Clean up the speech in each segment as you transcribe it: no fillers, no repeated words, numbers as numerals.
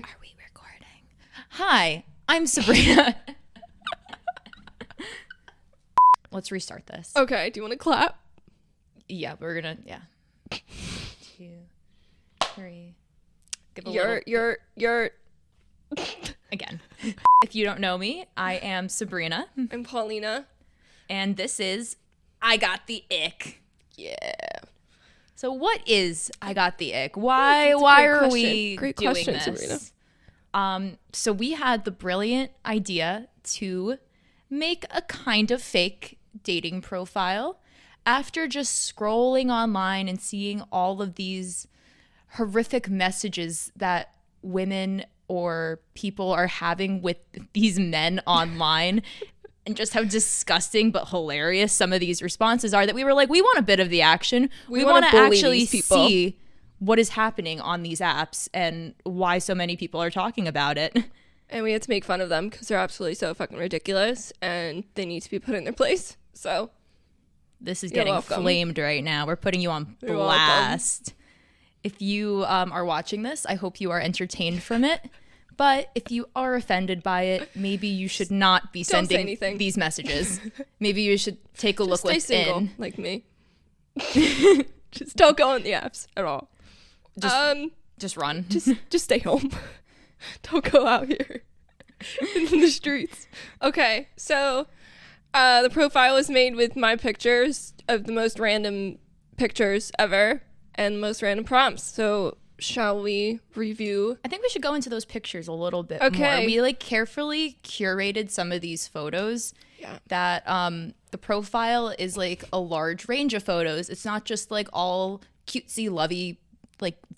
Are we recording? Hi, I'm Sabrina. Let's restart this. Okay, do you want to clap? Yeah, we're gonna, yeah. 2, 3. Give a You're Again. If you don't know me, I am Sabrina. I'm Paulina. And this is I Got The Ick. Yeah. So what is I Got The Ick? Why are we doing this? Sabrina. So we had the brilliant idea to make a kind of fake dating profile after just scrolling online and seeing all of these horrific messages that women or people are having with these men online. And just how disgusting but hilarious some of these responses are, that we were like, we want a bit of the action. We want to actually see what is happening on these apps and why so many people are talking about it. And we had to make fun of them because they're absolutely so fucking ridiculous and they need to be put in their place. So this is getting flamed right now. We're putting you on blast. If you are watching this, I hope you are entertained from it. But if you are offended by it, maybe you should not be sending these messages. Maybe you should take a look within. Stay single, like me. Just don't go on the apps at all. Just run. Just stay home. Don't go out here in the streets. Okay, so the profile was made with my pictures of the most random pictures ever and the most random prompts. So shall we review? I think we should go into those pictures a little bit more. We carefully curated some of these photos. Yeah. That the profile is like a large range of photos. It's not just like all cutesy, lovey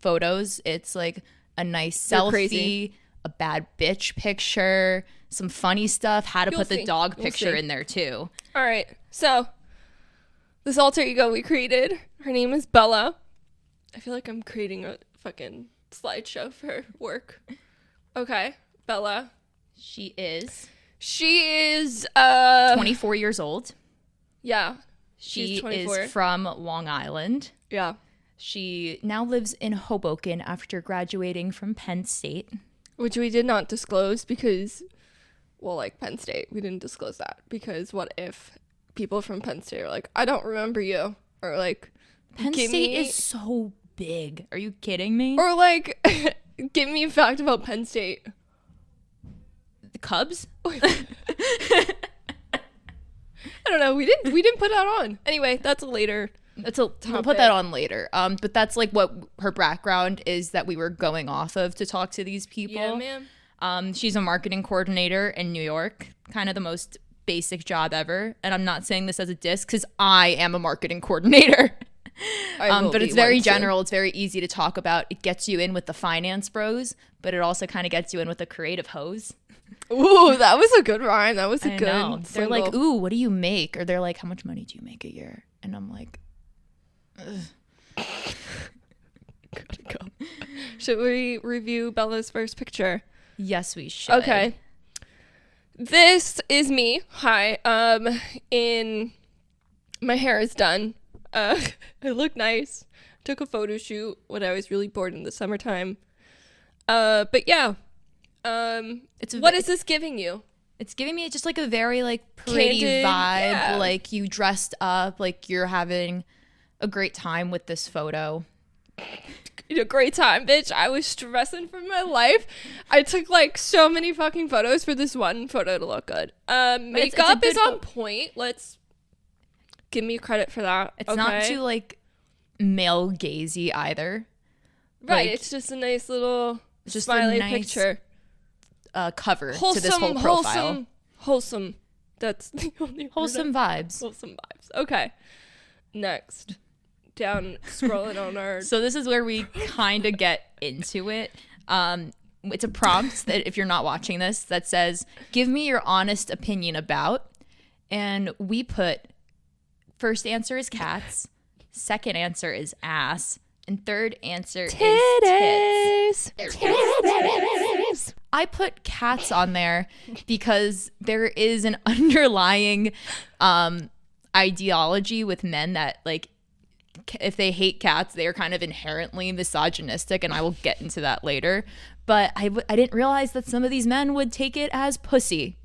photos. It's like a nice selfie, a bad bitch picture, some funny stuff. How to put the dog picture in there too. All right. So this alter ego we created, her name is Bella. I feel like I'm creating a fucking slideshow for work. Okay, Bella. She is 24 years old. Yeah. She she's 24. is from Long Island. Yeah. She now lives in Hoboken after graduating from Penn State. Which we did not disclose because, Penn State, we didn't disclose that because what if people from Penn State are like, I don't remember you, or Penn State is so big. Are you kidding me? Or give me a fact about Penn State. The Cubs? I don't know. We didn't put that on. Anyway, that's a later. We'll put that on later. But that's what her background is that we were going off of to talk to these people. Yeah, ma'am. She's a marketing coordinator in New York, kind of the most basic job ever. And I'm not saying this as a diss because I am a marketing coordinator. But it's very general. It's very easy to talk about. It gets you in with the finance bros, but it also kind of gets you in with the creative hoes. Ooh, that was a good rhyme. That was a good. Know. They're like, ooh, what do you make? Or they're like, how much money do you make a year? And I'm like, ugh. Gotta go. Should we review Bella's first picture? Yes, we should. Okay. This is me. Hi. My hair is done. I look nice. Took a photo shoot when I was really bored in the summertime. But yeah. What is this giving you? It's giving me just a very pretty vibe. Yeah. You dressed up, you're having a great time with this photo. A great time, bitch. I was stressing for my life. I took so many fucking photos for this one photo to look good. Makeup is on point. Let's give me credit for that. It's not too male gazy either. Right. It's just a nice little smiley picture. Cover to this whole profile. Wholesome. That's the only wholesome vibes. Wholesome vibes. Okay. Next. Down scrolling on our. So this is where we kind of get into it. It's a prompt that if you're not watching this that says, give me your honest opinion about. And we put first answer is cats, second answer is ass, and third answer is tits. Titties. I put cats on there because there is an underlying ideology with men that if they hate cats, they are kind of inherently misogynistic, and I will get into that later. But I didn't realize that some of these men would take it as pussy.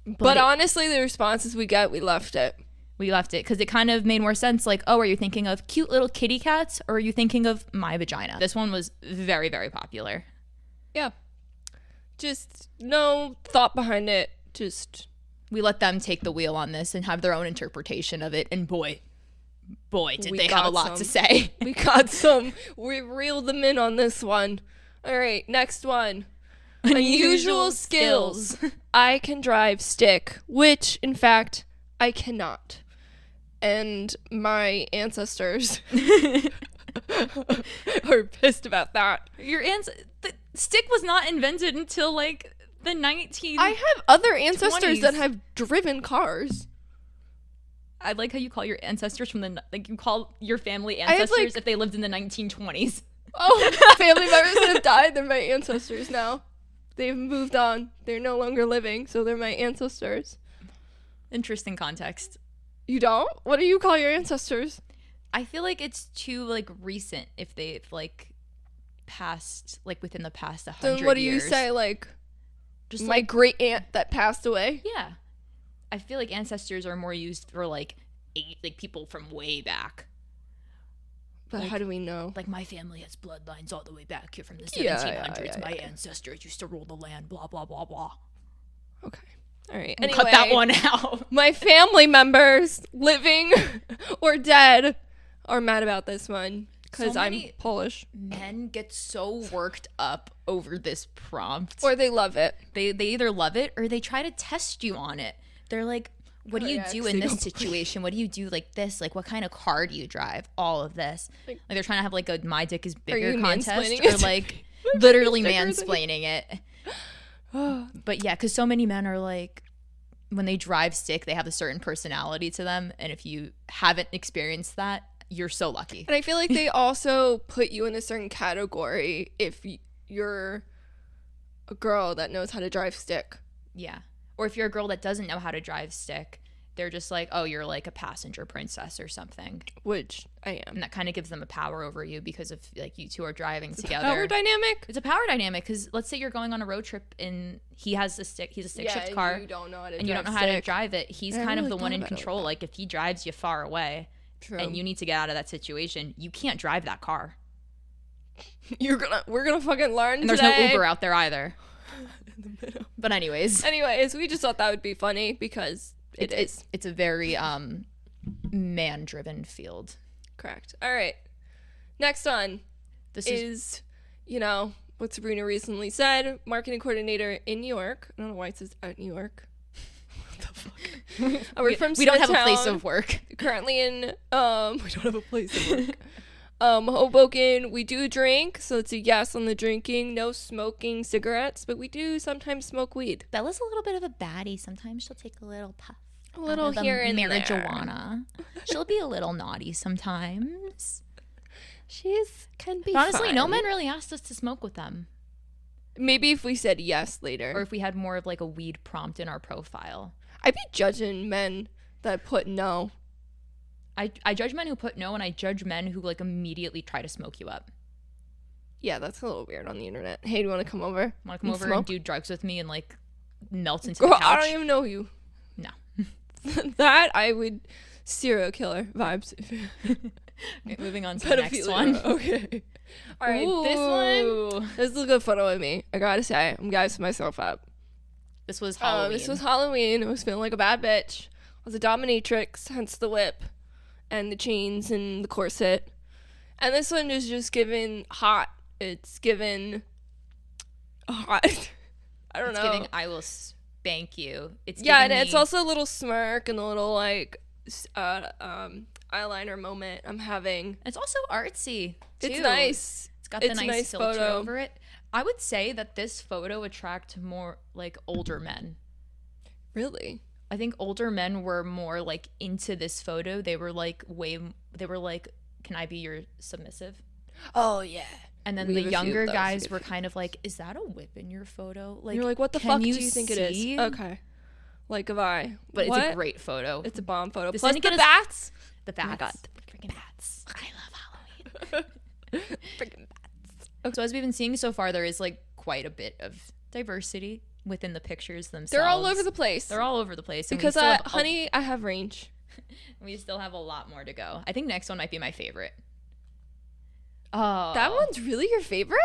But honestly, the responses we got, we left it. We left it because it kind of made more sense. Like, oh, are you thinking of cute little kitty cats or are you thinking of my vagina? This one was very, very popular. Yeah. Just no thought behind it. Just. We let them take the wheel on this and have their own interpretation of it. And boy, did they have a lot to say. We got some. We reeled them in on this one. All right, next one. Unusual skills. I can drive stick, which, in fact, I cannot. And my ancestors are pissed about that. The stick was not invented until, like, the 1920s. I have other ancestors that have driven cars. I like how you call your ancestors you call your family ancestors if they lived in the 1920s. Oh, family members that have died, they're my ancestors now. They've moved on. They're no longer living, so they're my ancestors. Interesting context. You don't? What do you call your ancestors? I feel like it's too, like, recent if they've, like, passed, like, within the past 100 years. Then what do you say, like, just my great aunt that passed away? Yeah. I feel like ancestors are more used for, like people from way back. But how do we know? Like, my family has bloodlines all the way back here from the 1700s. Yeah, my ancestors used to rule the land, blah, blah, blah, blah. Okay. All right. Anyway, cut that one out. My family members, living or dead, are mad about this one because I'm Polish. Men get so worked up over this prompt. Or they love it. They either love it or they try to test you on it. They're like, what do you do in this situation? What do you do like this? Like, what kind of car do you drive? All of this. Like they're trying to have like a my dick is bigger contest or like literally mansplaining it. But yeah, because so many men are like, when they drive stick, they have a certain personality to them. And if you haven't experienced that, you're so lucky. And I feel like they also put you in a certain category if you're a girl that knows how to drive stick. Yeah. Or if you're a girl that doesn't know how to drive stick, they're just like, oh, you're like a passenger princess or something. Which I am. And that kind of gives them a power over you because of like you two are driving together. Power dynamic? It's a power dynamic because let's say you're going on a road trip and he has a stick. He's a stick shift car. You don't know how to and you don't know how to drive it. He's kind of the one in control. Like if he drives you far away and you need to get out of that situation, you can't drive that car. We're gonna fucking learn. And there's no Uber out there either. But anyways, we just thought that would be funny because it's a very man-driven field. Correct. All right. Next one. This is what Sabrina recently said. Marketing coordinator in New York. I don't know why it says out New York. What the fuck? I work from. We don't have a place of work. Currently in. We don't have a place of work. Hoboken, we do drink, so it's a yes on the drinking. No smoking cigarettes, but we do sometimes smoke weed. Bella's a little bit of a baddie. Sometimes she'll take a little puff. A little here and there. Marijuana. She'll be a little naughty sometimes. Can be honestly, fun. No men really asked us to smoke with them. Maybe if we said yes later. Or if we had more of like a weed prompt in our profile. I'd be judging men that put no. I judge men who put no, and I judge men who like immediately try to smoke you up. Yeah, that's a little weird on the internet. Hey, do you want to come over? Want to come over smoke? And do drugs with me and like melt into the couch? I don't even know you. No. That I would serial killer vibes. Okay, moving on to the next one. Okay. All right, this is a good photo of me. I gotta say, I'm gassing myself up. This was Halloween. This was Halloween. I was feeling like a bad bitch. I was a dominatrix, hence the whip. And the chains and the corset. And this one is just given hot. It's given hot. I don't know. It's giving I will spank you. It's and it's also a little smirk and a little like eyeliner moment I'm having. It's also artsy too. It's nice. It's got the nice filter photo over it. I would say that this photo attracts more like older men. Really? I think older men were more like into this photo. They were like, can I be your submissive? Oh, yeah. And then the younger guys were kind of like, is that a whip in your photo? Like, you're like, what the fuck do you think it is? Okay. Like, have I? But it's a great photo. It's a bomb photo. Plus the bats. The bats. Oh my God. The freaking bats. I love Halloween. Freaking bats. Okay. So as we've been seeing so far, there is like quite a bit of diversity within the pictures themselves. They're all over the place. They're all over the place. Because, honey, I have range. We still have a lot more to go. I think next one might be my favorite. Oh. That one's really your favorite?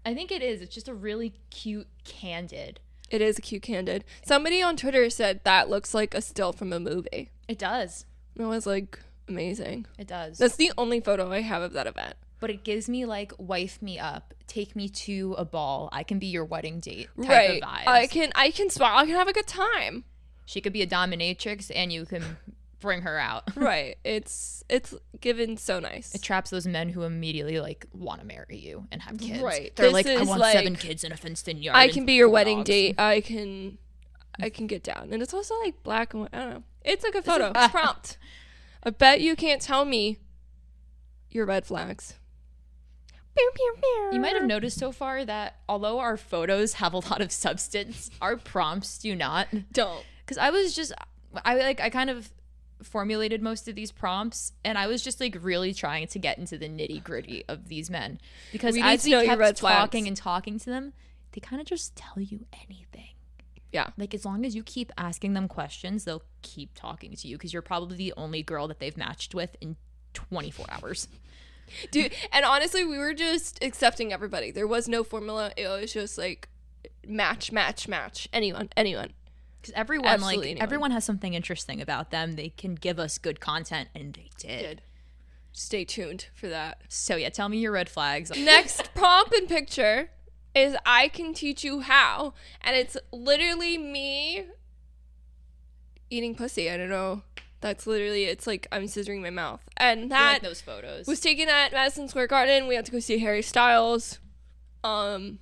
I think it is. It's just a really cute candid. It is a cute candid. Somebody on Twitter said that looks like a still from a movie. It does. And I was like, amazing. It does. That's the only photo I have of that event. But it gives me like wife me up, take me to a ball, I can be your wedding date type right. of vibes. I can smile, I can have a good time. She could be a dominatrix and you can bring her out. Right. It's given so nice. It traps those men who immediately like want to marry you and have kids. Right. They're like, I want 7 kids in a fenced-in yard. I can be your wedding date. I can get down. And it's also like black and white. I don't know. It's a good photo. It's prompt. I bet you can't tell me your red flags. You might have noticed so far that although our photos have a lot of substance, our prompts do not. Don't. Because I kind of formulated most of these prompts, and I was just like really trying to get into the nitty gritty of these men. Because as we kept talking and talking to them, they kind of just tell you anything. Yeah. Like as long as you keep asking them questions, they'll keep talking to you because you're probably the only girl that they've matched with in 24 hours. Dude, and honestly, we were just accepting everybody. There was no formula. It was just like match. Anyone. Because everyone has something interesting about them. They can give us good content, and they did. Stay tuned for that. So yeah, tell me your red flags. Next prompt and picture is I can teach you how. And it's literally me eating pussy. I don't know. That's literally, it's like I'm scissoring my mouth. And that like those photos was taken at Madison Square Garden. We had to go see Harry Styles. You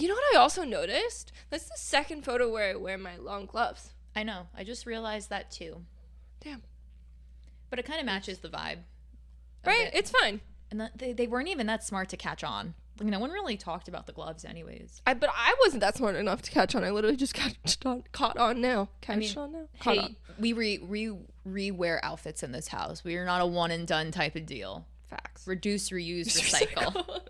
know what I also noticed? That's the second photo where I wear my long gloves. I know. I just realized that too. Damn. But it kind of matches the vibe. Right? It's fine. And they weren't even that smart to catch on. Like, no one really talked about the gloves anyways. But I wasn't that smart enough to catch on. I literally just caught on now. We re-wear outfits in this house. We are not a one and done type of deal. Facts. Reduce, reuse, recycle.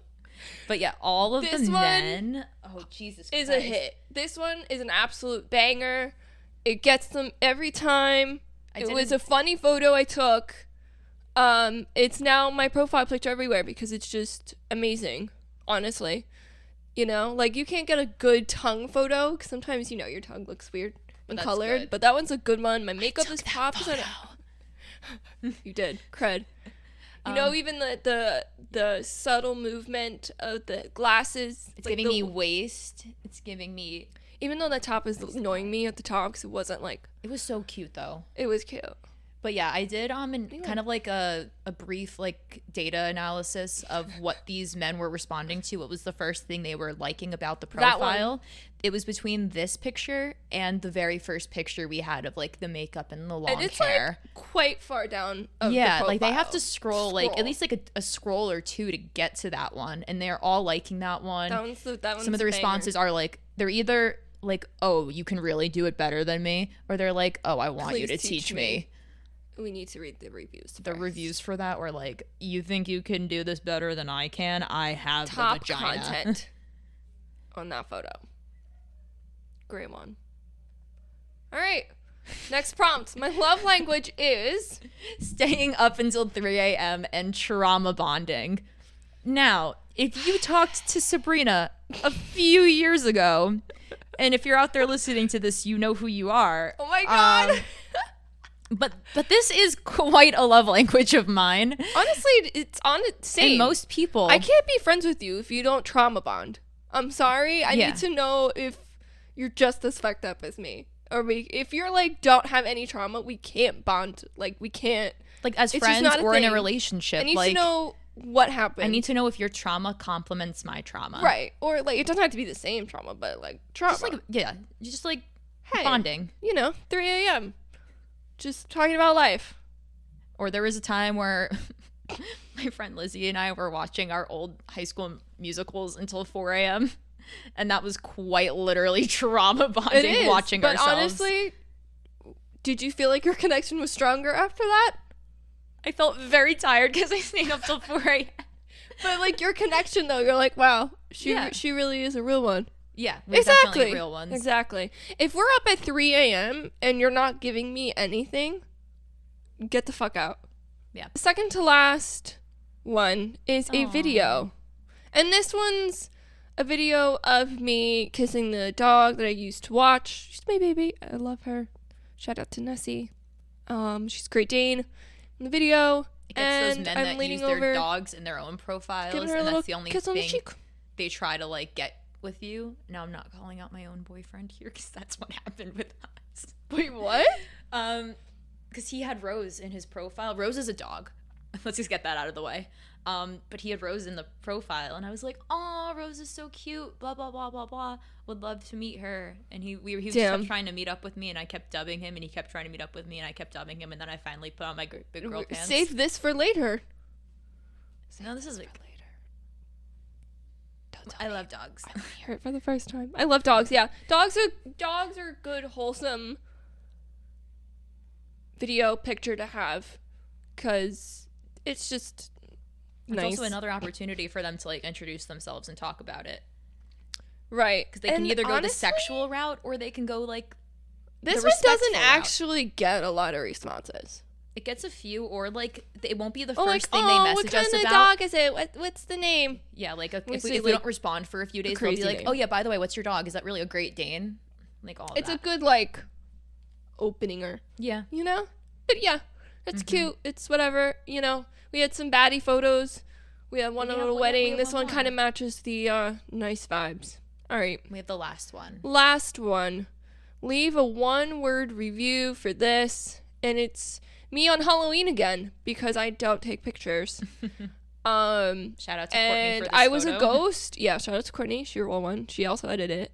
But yeah, all of the men. Oh, Jesus Christ. Is a hit. This one is an absolute banger. It gets them every time. It was a funny photo I took. It's now my profile picture everywhere because it's just amazing. Honestly, you know, like you can't get a good tongue photo because sometimes your tongue looks weird and colored, good. But that one's a good one. My makeup is popped. You did cred. You know, even the subtle movement of the glasses. It's like giving me waist. It's giving me. Even though the top is annoying me at the top because it wasn't like. It was so cute though. It was cute. But yeah, I did kind of like a brief like data analysis of what these men were responding to. What was the first thing they were liking about the profile? It was between this picture and the very first picture we had of like the makeup and the long hair. And it's like quite far down of the yeah, profile. like they have to scroll like at least like a scroll or two to get to that one, and they're all liking that one. That one's some of the responses are like they're either like, oh, you can really do it better than me, or they're like, oh, I want you to teach me. We need to read the reviews. The reviews for that were like, you think you can do this better than I can? I have top the vagina. Content on that photo. Great one. All right. Next prompt. My love language is staying up until 3 a.m. and trauma bonding. Now, if you talked to Sabrina a few years ago, and if you're out there listening to this, you know who you are. Oh my God. But this is quite a love language of mine. Honestly, it's on the same. And most people. I can't be friends with you if you don't trauma bond. I'm sorry. I need to know if you're just as fucked up as me. Or if you're like, don't have any trauma, we can't bond. Like, we can't. Like, as friends or in a relationship. I need to know what happened. I need to know if your trauma complements my trauma. Right. Or, like, it doesn't have to be the same trauma, but, like, trauma. Just like hey, bonding. 3 a.m. Just talking about life. Or there was a time where my friend Lizzie and I were watching our old high school musicals until 4 a.m. And that was quite literally trauma bonding watching ourselves. But honestly, did you feel like your connection was stronger after that? I felt very tired because I stayed up till 4 a.m. But like your connection though, you're like, wow, She really is a real one. Yeah, we're definitely real ones. Exactly. If we're up at 3 a.m. and you're not giving me anything, get the fuck out. Yeah. The second to last one is a video. And this one's a video of me kissing the dog that I used to watch. She's my baby. I love her. Shout out to Nessie. She's a Great Dane in the video. It gets those men that use their dogs in their own profiles, and that's the only thing they try to like get with you. Now I'm not calling out my own boyfriend here because that's what happened with us. Wait, what? Because he had Rose in his profile. Rose is a dog. Let's just get that out of the way. But he had Rose in the profile, and I was like, "Oh, Rose is so cute." Blah blah blah blah blah. Would love to meet her. And he was kept trying to meet up with me, and I kept dubbing him, and he kept trying to meet up with me, and I kept dubbing him, and then I finally put on my big girl pants. Save this for later. No, this is like later. I love dogs. I hear it for the first time. I love dogs. Yeah, dogs are good, wholesome video picture to have, because it's just nice. It's also another opportunity for them to like introduce themselves and talk about it, right? Because they can either go the sexual route or they can go like this one doesn't actually get a lot of responses. It gets a few, or like it won't be the first thing they message us about. What kind of dog is it? What's the name? Yeah, like if we don't respond for a few days, they'll be like, "Oh yeah, by the way, what's your dog? Is that really a Great Dane?" Like all of it's that. A good like openinger. Yeah, you know. But yeah, it's cute. It's whatever. You know, we had some baddie photos. We had one at a wedding. This one kind of matches the nice vibes. All right, we have the last one. Last one. Leave a 1-word review for this, and it's me on Halloween again because I don't take pictures. Shout out to Courtney for this and I was photo. A ghost. Yeah, shout out to Courtney. She rolled one. She also edited it.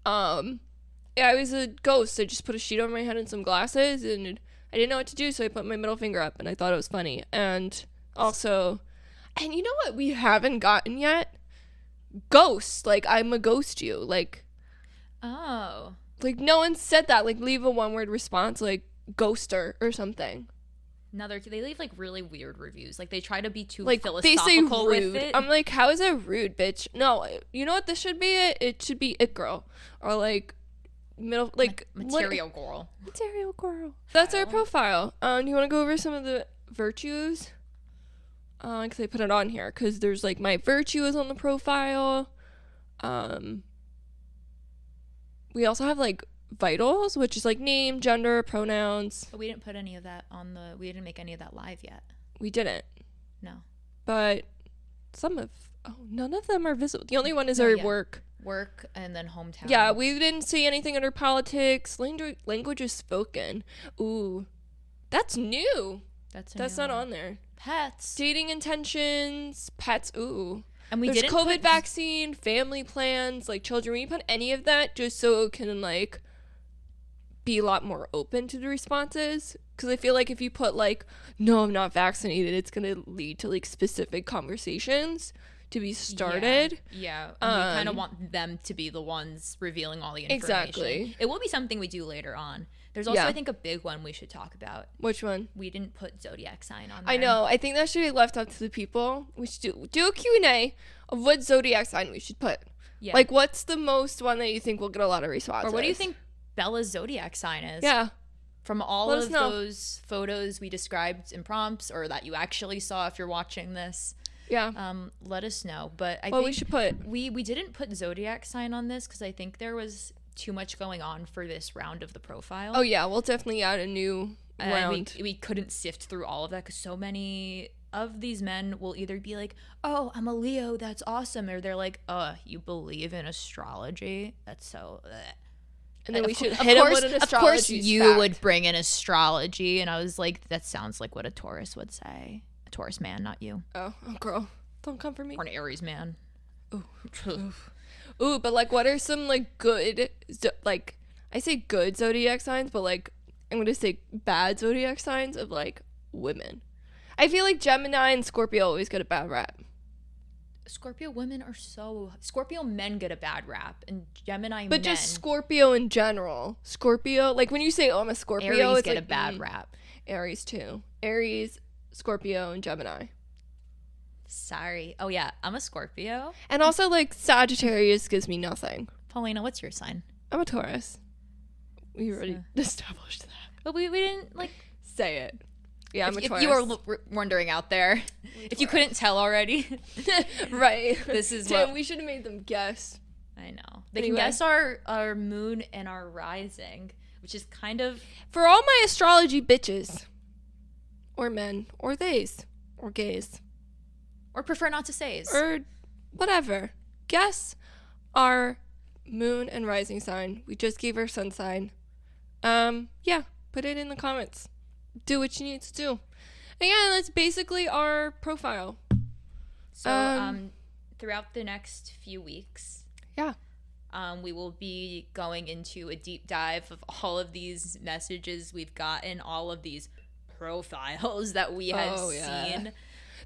Yeah, I was a ghost. I just put a sheet over my head and some glasses, and I didn't know what to do, so I put my middle finger up, and I thought it was funny. And also, and you know what we haven't gotten yet? Ghosts. Like, I'm a ghost you. Like, oh. Like, no one said that. Like, leave a 1-word response, like, ghoster or something. No, they leave like really weird reviews. Like they try to be too like, philosophical they say rude. with it. I'm like, how is that rude, bitch? No, you know what this should be? It should be it girl, or like middle, like material girl. Material girl. That's our profile. Do you want to go over some of the virtues? Because I put it on here. Because there's like my virtues on the profile. We also have like vitals, which is like name, gender, pronouns. But we didn't put any of that on the. We didn't make any of that live yet. We didn't. No. But none of them are visible. The only one is our work. Work and then hometown. Yeah, we didn't see anything under politics. Language is spoken. Ooh, that's new. That's not on there. Pets. Dating intentions. Pets. Ooh. And we There's didn't COVID vaccine, family plans, like children. We put any of that just so it can like be a lot more open to the responses. Because I feel like if you put like, no, I'm not vaccinated, it's going to lead to like specific conversations to be started. Yeah. And we kind of want them to be the ones revealing all the information. Exactly. It will be something we do later on. There's also, I think, a big one we should talk about. Which one? We didn't put zodiac sign on there. I know. I think that should be left up to the people. We should do a Q&A of what zodiac sign we should put. Yeah. Like, what's the most one that you think will get a lot of responses? Or what do you think Bella's zodiac sign is? Yeah. From all of those photos we described in prompts, or that you actually saw if you're watching this. Yeah. Let us know. But I think we should put. We didn't put zodiac sign on this because I think there was too much going on for this round of the profile. Oh yeah, we'll definitely add a new round. We couldn't sift through all of that because so many of these men will either be like, "Oh, I'm a Leo, that's awesome," or they're like, "You believe in astrology? That's so." And then we should hit them with an astrology. Of course, you would bring in astrology, and I was like, "That sounds like what a Taurus would say." A Taurus man, not you. Oh girl, don't come for me. Or an Aries man. Ooh, but like, what are some like good, like, I say good zodiac signs, but like, I'm gonna say bad zodiac signs of like women. I feel like Gemini and Scorpio always get a bad rap. Scorpio men get a bad rap, and Gemini men. But just Scorpio in general. Scorpio, like when you say, "Oh, I'm a Scorpio," Aries it's get like, a bad rap. Aries too. Aries, Scorpio, and Gemini. Sorry. Oh, yeah. I'm a Scorpio. And also, like, Sagittarius gives me nothing. Paulina, what's your sign? I'm a Taurus. We already established that. But we didn't, like... Say it. Yeah, I'm a Taurus. If you were wondering out there, if you couldn't tell already. Right. This is Damn, what... we should have made them guess. I know. They can guess our moon and our rising, which is kind of... For all my astrology bitches. Or men. Or theys. Or gays. Or prefer not to says. Or whatever. Guess our moon and rising sign. We just gave our sun sign. Yeah. Put it in the comments. Do what you need to do. And yeah, that's basically our profile. So, throughout the next few weeks... Yeah. We will be going into a deep dive of all of these messages we've gotten, all of these profiles that we have seen.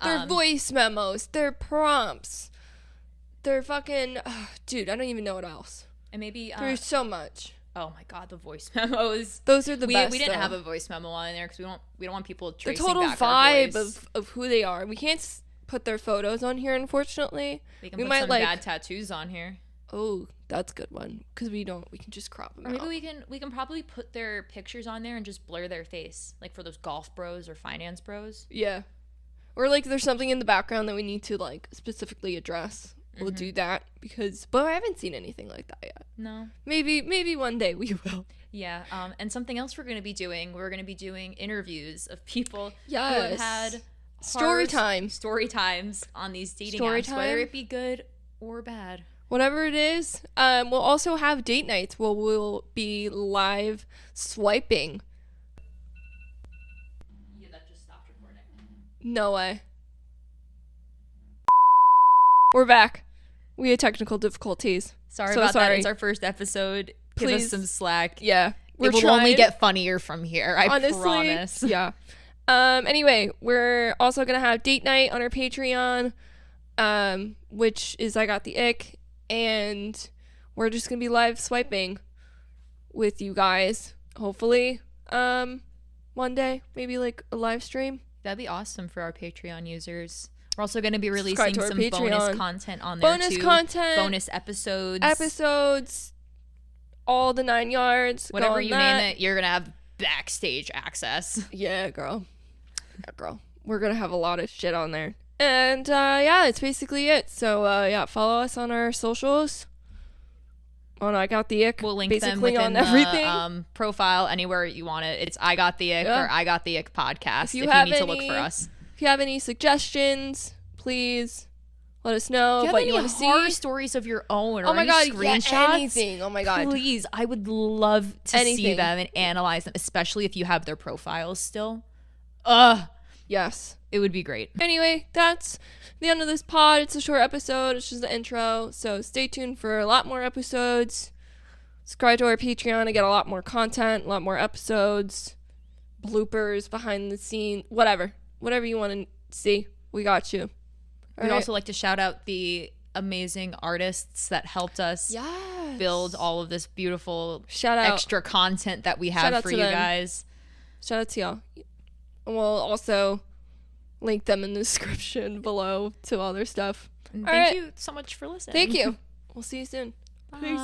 Their voice memos, their prompts, their fucking... dude, I don't even know what else. And maybe... There's so much. Oh my god, the voice memos. Those are the best, We didn't have a voice memo on there because we don't want people tracing the total back our vibe voice. of who they are. We can't put their photos on here, unfortunately. We can put some bad tattoos on here. Oh, that's a good one. Because we can just crop them out. Or maybe we can probably put their pictures on there and just blur their face. Like for those golf bros or finance bros. Yeah. Or like there's something in the background that we need to like specifically address. We'll do that but I haven't seen anything like that yet. No. Maybe one day we will. Yeah. And something else we're going to be doing interviews of people who Yes. have had Story times on these dating apps, whether it be good or bad. Whatever it is. We'll also have date nights where we'll be live swiping. Yeah, that just stopped recording. No way. We're back. We had technical difficulties. Sorry about that. It's our first episode. Give us some slack. Yeah. It will only get funnier from here. Honestly, promise. Yeah. Anyway, we're also going to have date night on our Patreon, which is I Got The Ick. And we're just going to be live swiping with you guys. Hopefully, one day, maybe like a live stream. That'd be awesome for our Patreon users. We're also going to be releasing some bonus content on there too. Bonus episodes. All the 9 yards. Whatever you name it, you're going to have backstage access. Yeah, girl. We're going to have a lot of shit on there. And, yeah, that's basically it. So, yeah, follow us on our socials. On I Got The Ick. We'll link basically them within on everything. The profile anywhere you want it. It's I Got The Ick or I Got The Ick podcast if you need to look for us. If you have any suggestions, please let us know. If you have any horror stories of your own or any screenshots, yeah, anything. Oh my god, please, I would love to see them and analyze them, especially if you have their profiles still. Yes, it would be great. Anyway, that's the end of this pod. It's a short episode. It's just the intro, so stay tuned for a lot more episodes. Subscribe to our Patreon to get a lot more content, a lot more episodes, bloopers, behind the scene, whatever you want to see, we got you. We'd also like to shout out the amazing artists that helped us build all of this beautiful extra content that we have for you guys. Shout out to y'all. And we'll also link them in the description below to all their stuff. Thank you so much for listening. Thank you. We'll see you soon. Peace.